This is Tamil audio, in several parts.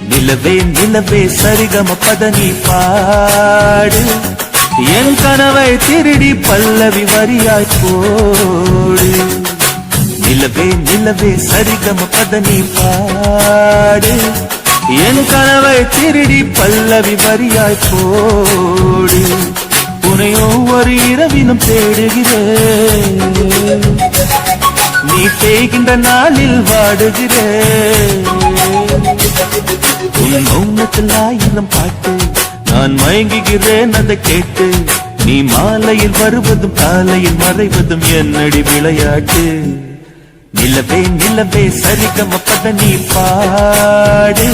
நிலவே நிலவே சரிகம பதனி பாடு என் கனவை திருடி பல்லவி வரியாய் போடு. நிலவே நிலவே சரிகம பதனி பாடு என் கனவை திருடி பல்லவி வரியாய் போடு. உன்னை ஒவ்வொரு இரவிலும் தேடுகிறேன், நீ தேய்கின்ற நாளில் வாடுகிறேன். உன் மௌனத்தில் ஆயிரம் பாட்டு நான் மயங்குகிறேன் அதை கேட்டு. நீ மாலையில் வருவதும் காலையில் மறைவதும் என்னடி விளையாட்டு. நிலவே நிலவே சரிகம பதனி பாடு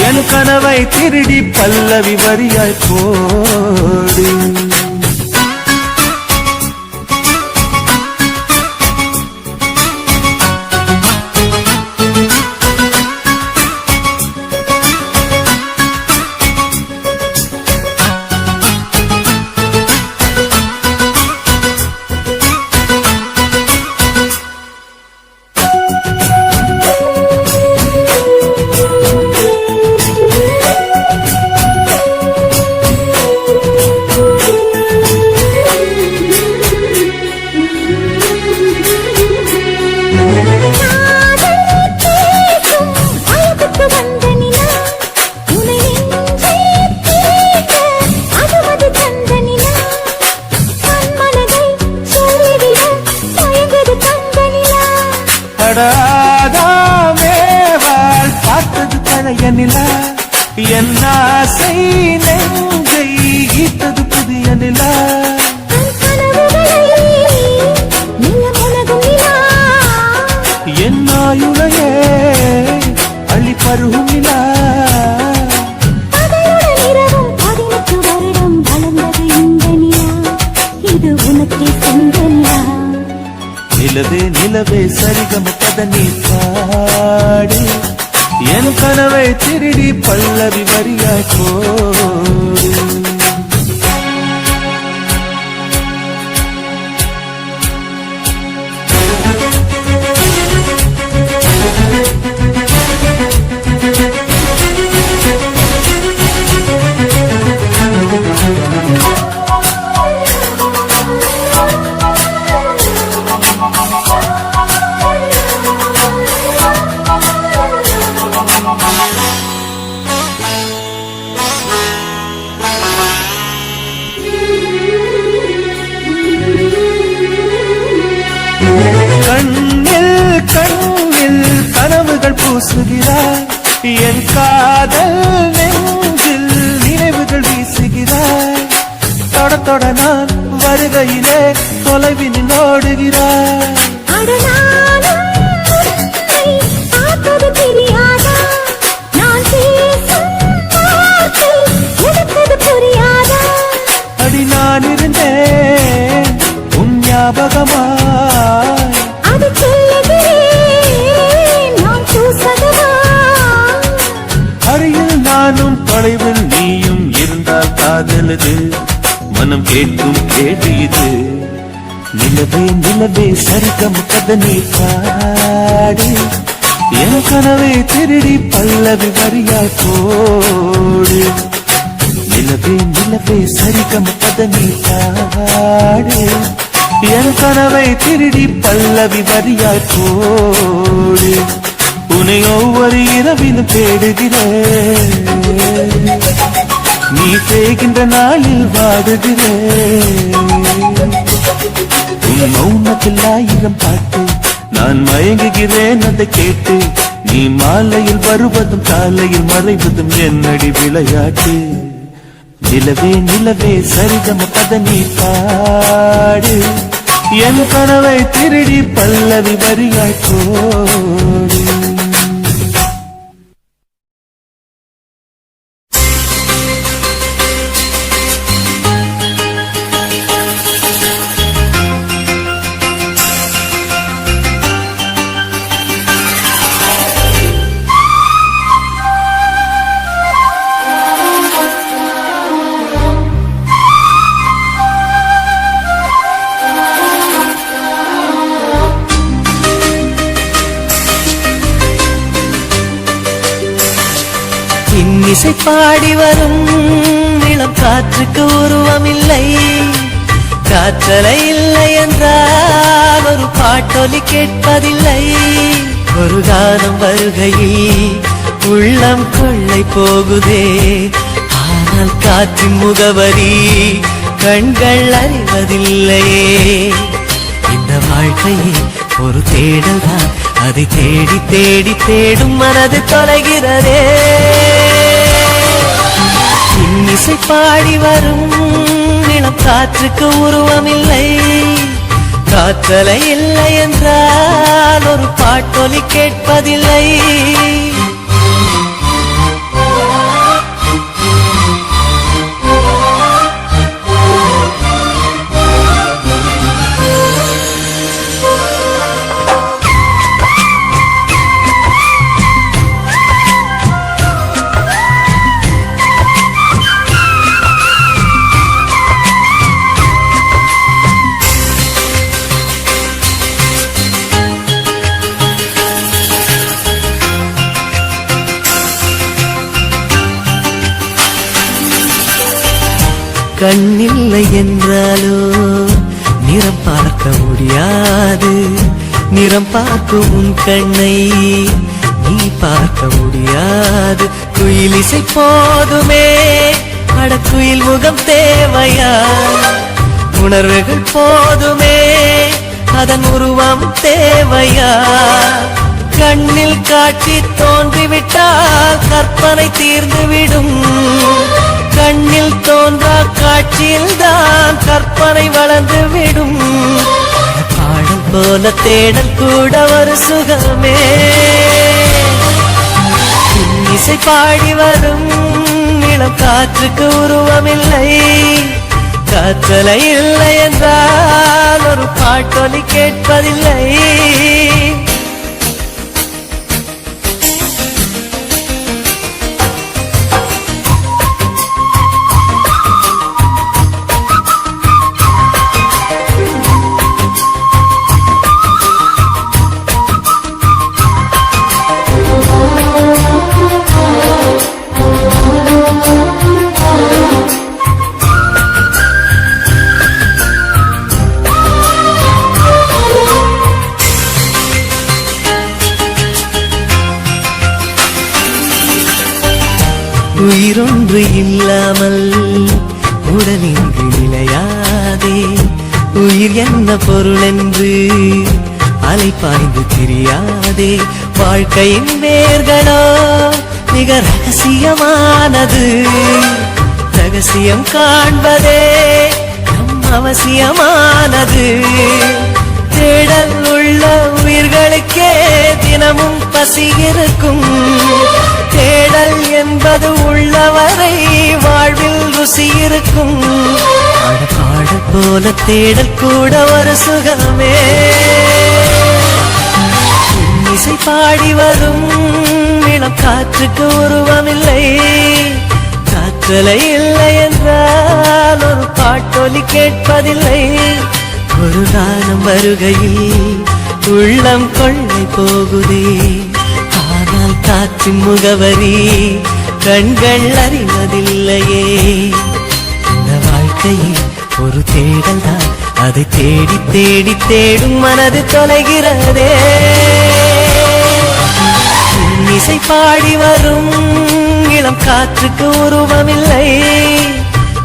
என் கனவை திருடி பல்லவி வரியாய் போடு. மேவாள் பார்த்தது பழைய நிலா, என் ஆசை நெஞ்சை ஈட்டது புதிய நிலா. என் ஆயுளையே அள்ளி பருகும் நிலா. நிலவே நிலவே சரிகம பதனி பாடு என் கனவை திருடி பல்லவி வரியாய் போடு. கண்ணில் கண்ணில் கனவுகள் பூசுகிறாய், என் காதல் நெஞ்சில் நினைவுகள் வீசுகிறாய். தொட தொட நான் வருகையிலே தொலைவில் ஓடுகிறாய். அடி நான் இருந்தேன் உன் ஞாபகமாய், அருகில் நானும் தொலைவில் நீயும் இருந்தால் காதலது மனம் கேட்கும் கேள்வி இது. நிலவே நிலவே சரிகம பதனி பாடு என் கனவை திருடி பல்லவி வரியாய் போடு. நிலவே நிலவே சரிகம பதனி பாடு என் கனவை திருடி பல்லவி வரியாய் போடு. உன்னை ஒவ்வொரு இரவிலும் தேடுகிறேன், நீ தேய்கின்ற நாளில் வாடுகிறேன். உன் மௌனத்தில் ஆயிரம் பாட்டு நான் மயங்குகிறேன் அதை கேட்டு. நீ மாலையில் வருவதும் காலையில் மறைவதும் என்னடி விளையாட்டு. நிலவே நிலவே சரிகம பதனி பாடு என் கனவை திருடி பல்லவி வரியாய் போடு. இன்னிசை பாடி வரும் இளம் காற்றுக்கு உருவமில்லை. காற்றலை இல்லை என்றால் ஒரு பாட்டொலி கேட்பதில்லை. ஒரு காலம் வருகையில் உள்ளம் கொள்ளை போகுதே, ஆனால் காற்றின் முகவரி கண்கள் அறிவதில்லையே. இந்த வாழ்க்கையே ஒரு தேடல் தான், அதை தேடி தேடி தேடும் மனது தொலைகிறதே. இன்னிசை பாடி வரும் இளம் காற்றுக்கு உருவமில்லை. காற்றலை இல்லை என்றால் ஒரு பாட்டொலி கேட்பதில்லை. கண்ணில்லை என்றாலோ நிறம் பார்க்க முடியாது. நிறம் பார்க்கும் உன் கண்ணை நீ பார்க்க முடியாது. குயில் இசை போதுமே, அடக்குயில் முகம் தேவையா? உணர்வுகள் போதுமே, அதன் உருவம் தேவையா? கண்ணில் காட்சி தோன்றிவிட்டால் கற்பனை தீர்ந்துவிடும். கண்ணில் தோன்றா காட்சியில் தான் கற்பனை வளர்ந்துவிடும். பாடல் போல தேடல் கூட ஒரு சுகமே. இசை பாடி வரும் இளம் காற்றுக்கு உருவமில்லை. காற்றலை இல்லை என்றால் ஒரு பாட்டொலி கேட்பதில்லை. உயிரொன்று இல்லாமல் உடல் இங்கு நிலையாதே. உயிர் என்ன பொருள் என்று அலைப்பாய்ந்து தெரியாதே. வாழ்க்கையின் வேர்களோ மிக ரகசியமானது. ரகசியம் காண்பதே நம் அவசியமானது. தேடல் உள்ள உயிர்களுக்கே தினமும் பசி இருக்கும். தேடல் என்பது உள்ளவரை வாழ்வில் ருசி இருக்கும். பாடல் போல தேடல் கூட ஒரு சுகமே. இசை பாடி வரும் இளம் காற்றுக்கு உருவமில்லை. காற்றலை இல்லை என்றால் ஒரு பாட்டொலி கேட்பதில்லை. ஒரு காலம் வருகையில் உள்ளம் கொள்ளை போகுதே, ஆனால் காற்றின் முகவரி கண்கள் அறிவதில்லையே. இந்த வாழ்க்கையில் ஒரு தேடல் தான், அதை தேடி தேடி தேடும் மனது தொலைகிறதே. இசை பாடி வரும் இளம் காற்றுக்கு உருவமில்லை.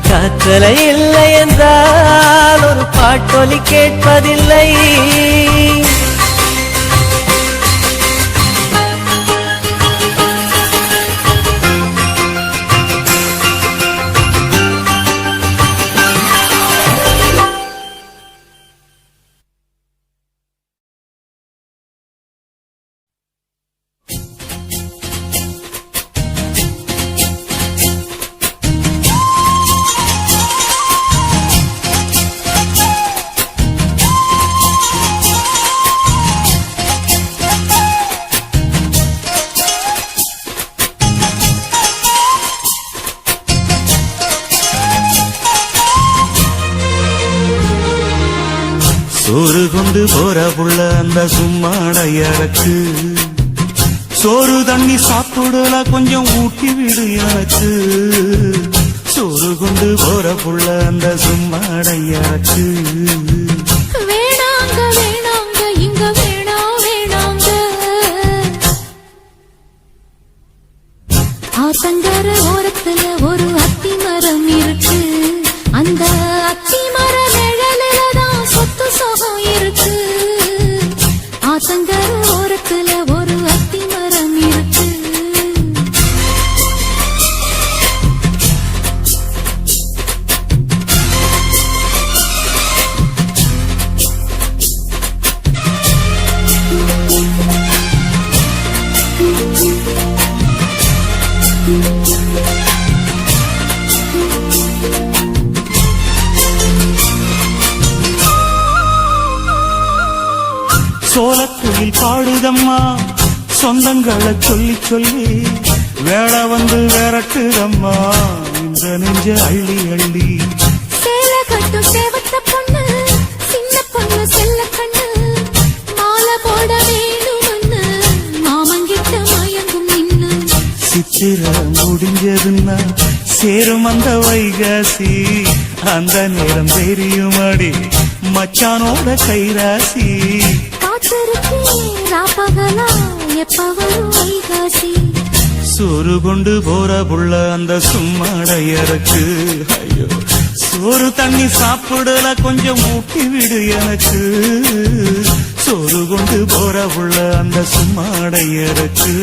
காற்றலை இல்லை என்றால் ஒரு பாட்டொலி கேட்பதில்லை. சோறு கொண்டு போற புள்ள அந்த சும்மாடையறக்கு சோறு தண்ணி சாப்பிடல கொஞ்சம் ஊட்டி விடு எனக்கு சோறு கொண்டு போற புள்ள அந்த சும்மாடையாக்கு வேணாங்க வேணாங்க இங்க வேணாங்க ஆத்தங்கர ஓரத்துல ஒரு அத்தி மரம் இருக்கு அந்த அத்தி மர நிழலில்தான் சொத்து சுகம் இருக்கு ஆத்தங்கர ஓரத்துல ஒரு அத்தி மரம் இருக்கு சோளக்குயில் பாடுதம்மா சொந்தங்களை சொல்லி சொல்லி வேளை வந்து விரட்டுதம்மா இந்த நெஞ்ச அள்ளி அள்ளி சேலை கட்டும் சேவத்த பொண்ணு சின்ன பொண்ணு செல்ல கண்ணு மாலை போட வேணும்னு மாமங்கிட்ட மயங்கும் நின்னு சித்திர முடிஞ்சதுன்னா சேரும் அந்த வைகாசி அந்த நேரம் தெரியுமாடி மச்சானோட கைராசி காத்திருக்கேன் ராப்பகலா எப்ப வரும் வைகாசி சோறு கொண்டு போற புள்ள அந்த சும்மாடையறக்கு ஐயோ சோறு தண்ணி சாப்பிடல கொஞ்சம் ஊட்டி விடு எனக்கு சோறு கொண்டு போற புள்ள அந்த சும்மாடையறக்கு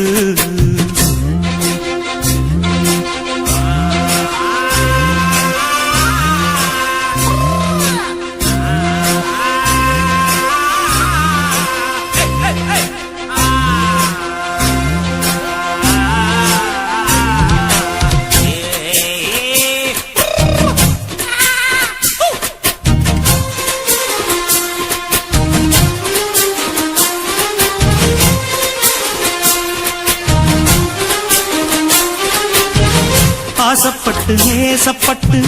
ஆசைப்பட்டு நேசப்பட்டு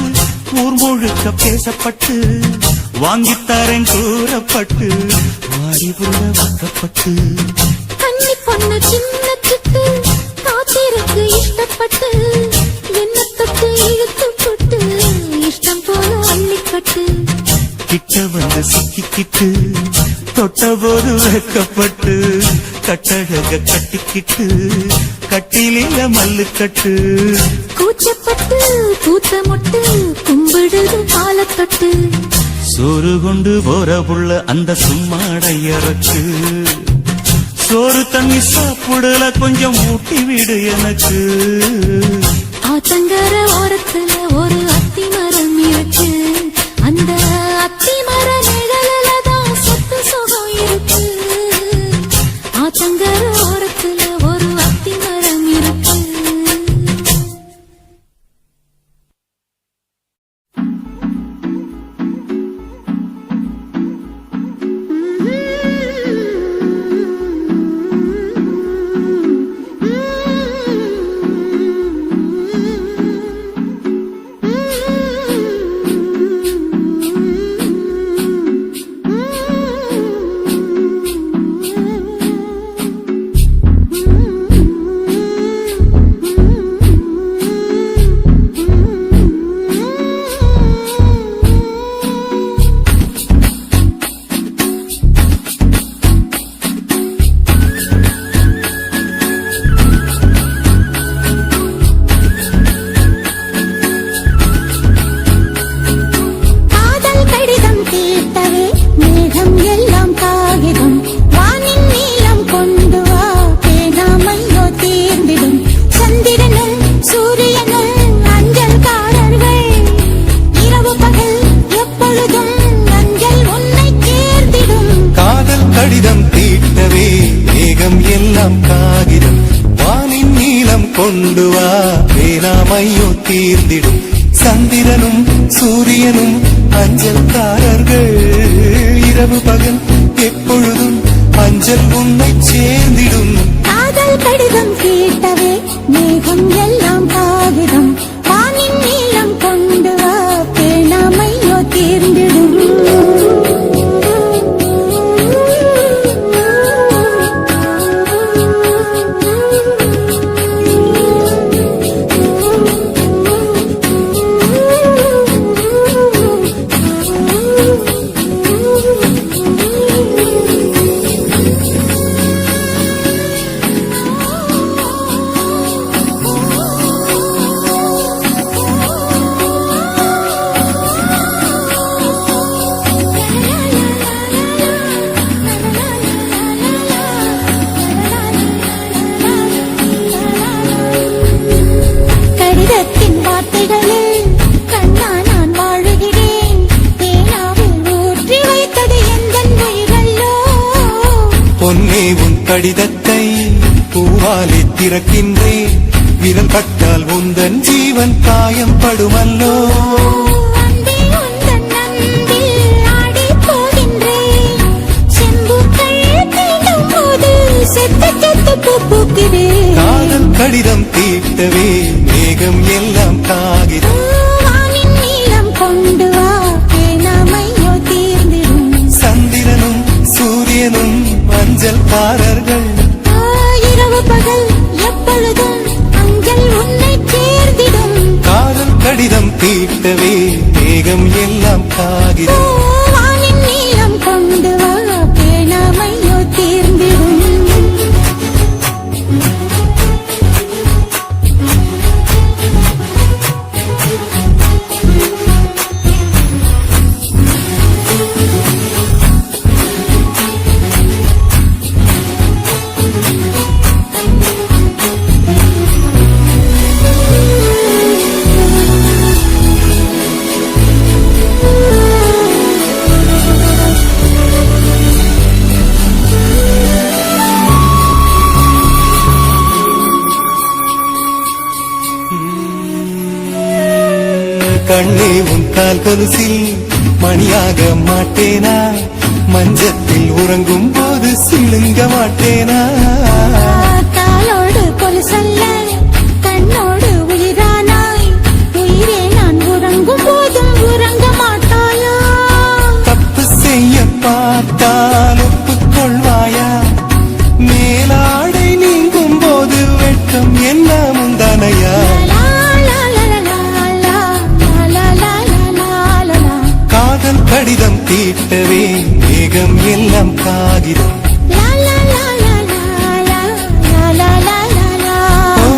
ஊர் முழுக்க பேசப்பட்டு வாங்கித்தரேன் கூறப்பட்டு வாடி புள்ள வக்கப்பட்டு கன்னி பொண்ணு சின்ன சிட்டு காத்திருக்கு இஷ்டப்பட்டு என்ன தொட்டு இழுத்து போட்டு இஷ்டம் போல அள்ளிக்கட்டு கிட்ட வந்து சிக்கிக்கிட்டு தொட்ட போது வைக்கப்பட்டு கட்டழக கட்டிக்கிட்டு கட்டிலில மல்லுக்கட்டு கூச்சப்பட்டு கூத்த மொட்டு கும்பிடுது காலத்தொட்டு சோறு கொண்டு போற புள்ள அந்த சும்மாடையறக்கு சோறு தண்ணி சாப்பிடல கொஞ்சம் ஊட்டி விடு எனக்கு ஆத்தங்கர ஓரத்துல ஒரு அத்தி மரம் இருக்கு அந்த அத்தி மர நிழலில்தான் சொத்து சுகம் இருக்கு ஆத்தங்கர ஓரத்துல ஒரு அத்தி மரம் இருக்கு கொண்டு வா வேணாமையோ தீர்ந்திடும் சந்திரனும் சூரியனும் அஞ்சல்காரர்கள் இரவு பகல் எப்பொழுதும் அஞ்சல் உன்னை சேர்ந்திடும் காதல் கடிதம் கேட்டவே மேகம் எல்லாம் காகிதம் வானின் நீளம் கொண்டு வா பேணாமையோ தீர்ந்திடும் திறக்கின்றேன் விரல் பட்டால் உந்தன் ஜீவன் காயம் படுமல்லோ அன்பே உந்தன் அன்பில் ஆடிப் போகின்றேன். செம்புக்கள் தீண்டும் போது செத்து செத்து பூக்கிறேன். காதல் கடிதம் தீட்டவே மேகம் எல்லாம் காகிதம் வானின் நீளம் கொண்டு வா பேனாமையோ தீர்ந்திடும். சந்திரனும் சூரியனும் மஞ்சள்காரர்கள் இரவு பகல் எப்பொழுதும் அஞ்சல் உன்னை சேர்ந்திடும். காதல் கடிதம் தீட்டவே மேகம் எல்லாம் காகிதம் வானின் நீளம் கொண்டு வா பேனாமையோ தீர்ந்திடும். கண்ணே உன் கால் கொலுசில் மணியாக மாட்டேனா மஞ்சத்தில் உறங்கும் போது சிழுங்க மாட்டேனா காலோடு கொலுசல்ல கண்ணோடு உயிரானாய். உயிரே நான் உறங்கும் போதும் உறங்க மாட்டாயா? தப்பு செய்ய பார்த்தால் ஒப்புக்கொள்வாயா மேலாடை நீங்கும் போது வெட்கம் என்ன முந்தானையா லா, லா, லா, லா, லா, லா, லா, லா, லா, லா, லா. காதல் கடிதம் தீட்டவே மேகம் எல்லாம் காகிதம் லா, லா, லா, லா, லா, லா, லா, லா, லா, லா. ஓ,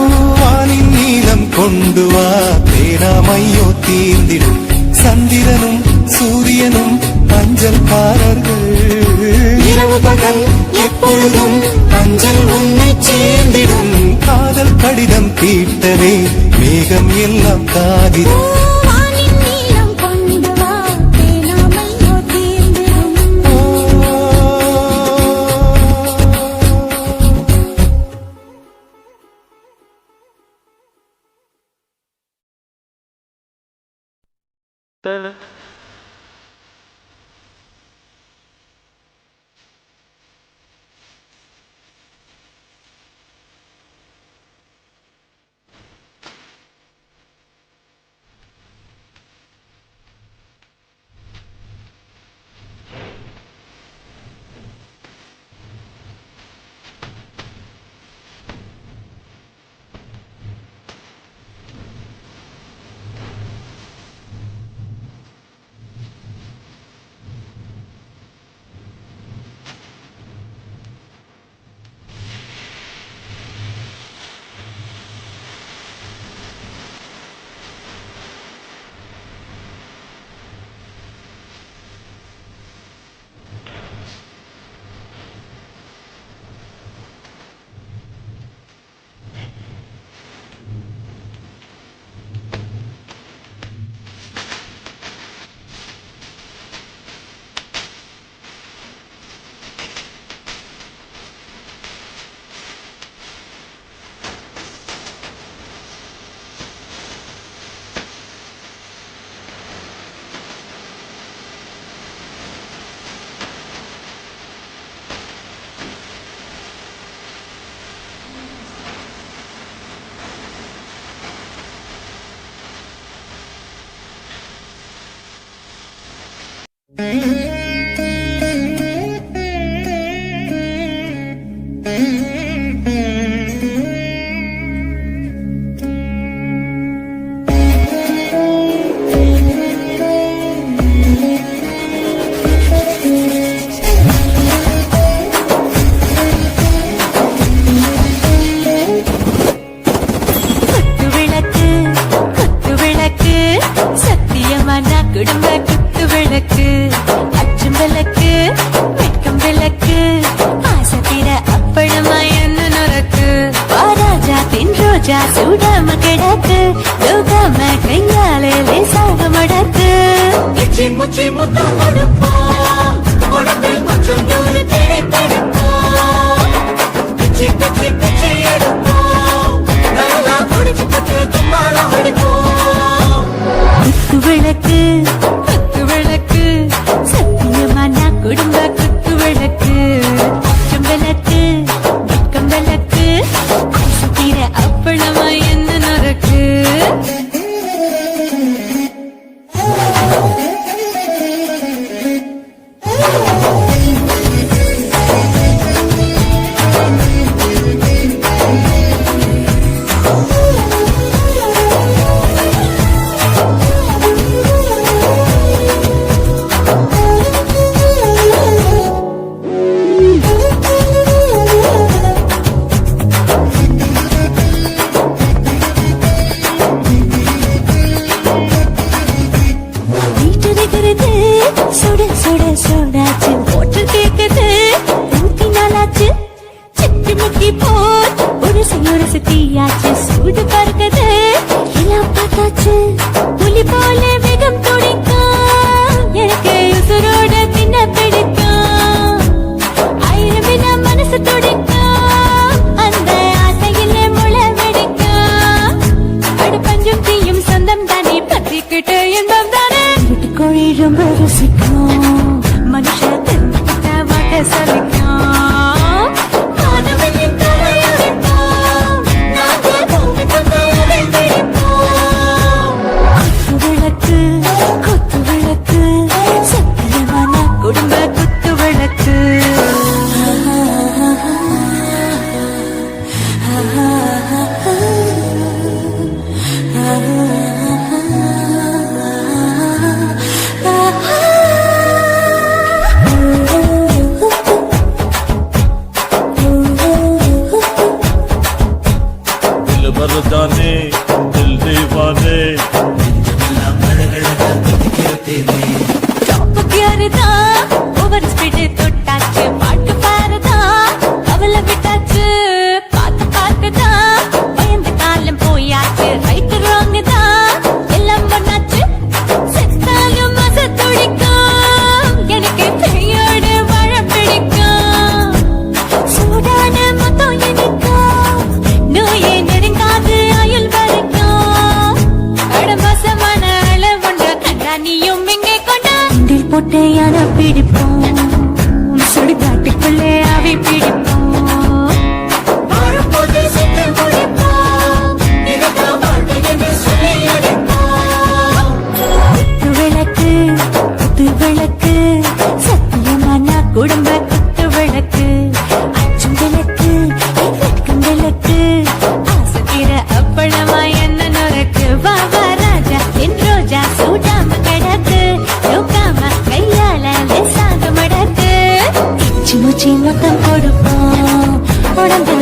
வானின் நீளம் கொண்டு வா பேராமையோ தீர்ந்திடும் சந்திரனும் சூரியனும் அஞ்சல்காரர்கள் இரவு பகல் எப்பொழுதும் அஞ்சல் உன்னை சேர்ந்திடும் காதல் கடிதம் தீட்டவே மேகம் எல்லாம் காகிதம் வானின் நீளம் கொண்டு வா பேனாமையோ தீர்ந்திடும். ரோஜா சூடாம கிடக்கு யோகாம கையாலே லேசாக மடக்கு இச்சி முச்சி முத்தம் கொடுப்போம் உடம்பில் கொஞ்சம் நூறு தேடி தடுப்போம் பிச்சி பிச்சி பிச்சி எடுப்போம் அப்பளமா என்ன நடக்கு சுட சுட சுடாச்சு போட்டு கேக்குது ஊத்தி நாளாச்சு சிக்கி முக்கி போர் ஒரு தீயாச்சு சூடு பறக்குது எல்லாம் பார்த்தாச்சு புலி போல வேகம் துடிக்கும் எனக்கு உசுரோட தின்ன பிடிக்கும் ஆயிரம் வினா மனசு துடிக்கும் அந்த ஆசையிலே முளை வெடிக்கும் அடு பஞ்சும் தீயும் சொந்தம் தானே பத்திக்கிட்டு இன்பம் தானே கோழி ரொம்ப ருசிக்கும் மனுஷ தெரிஞ்சுக்கிட்ட வாட்ட சலிக்கும் காதலின் தலையடிப்போம் நாங்கள் பூமி கொண்டவரை பிடிப்போம் குத்து விளக்கு சத்தியமான குடும்ப குத்து விளக்கு जाने दिल दीवाने ओवर स्पीड தொட்டாச்சு பாட்டு பாருதா அவளை விட்டாச்சு பார்த்து பார்த்துதா பயந்து காலம் போயாச்சு ரைட் ராங் தான் எல்லாம் பண்ணாச்சு செத்தாலும் மச துடிக்கும் எனக்கு பெரியோடு வாழ பிடிக்கும் சூடான மொத்தம் எனக்கும் நோயே நெருங்காது அயல் வரைக்கும் அடமசமான அளவுண்ட கண்டா நீயும் இங்கே கொண்டா போட்டு யார பிடிப்போம் சுடுகாட்டுக்குள்ளே அவை பிடிப்போம் விளக்கு குத்து விளக்கு சத்தியமான குடும்ப குத்து விளக்கு அச்சும் விளக்கு வெட்கம் விளக்கு ஆசைக்கிற அப்பளமா என்ன நுறக்கு வா வா ராஜா என் ரோஜா சூடாம கிடக்கு யோகாம கையால லேசாக மடக்கு மூச்சு மொத்தம் கொடுப்போம் உடம்பு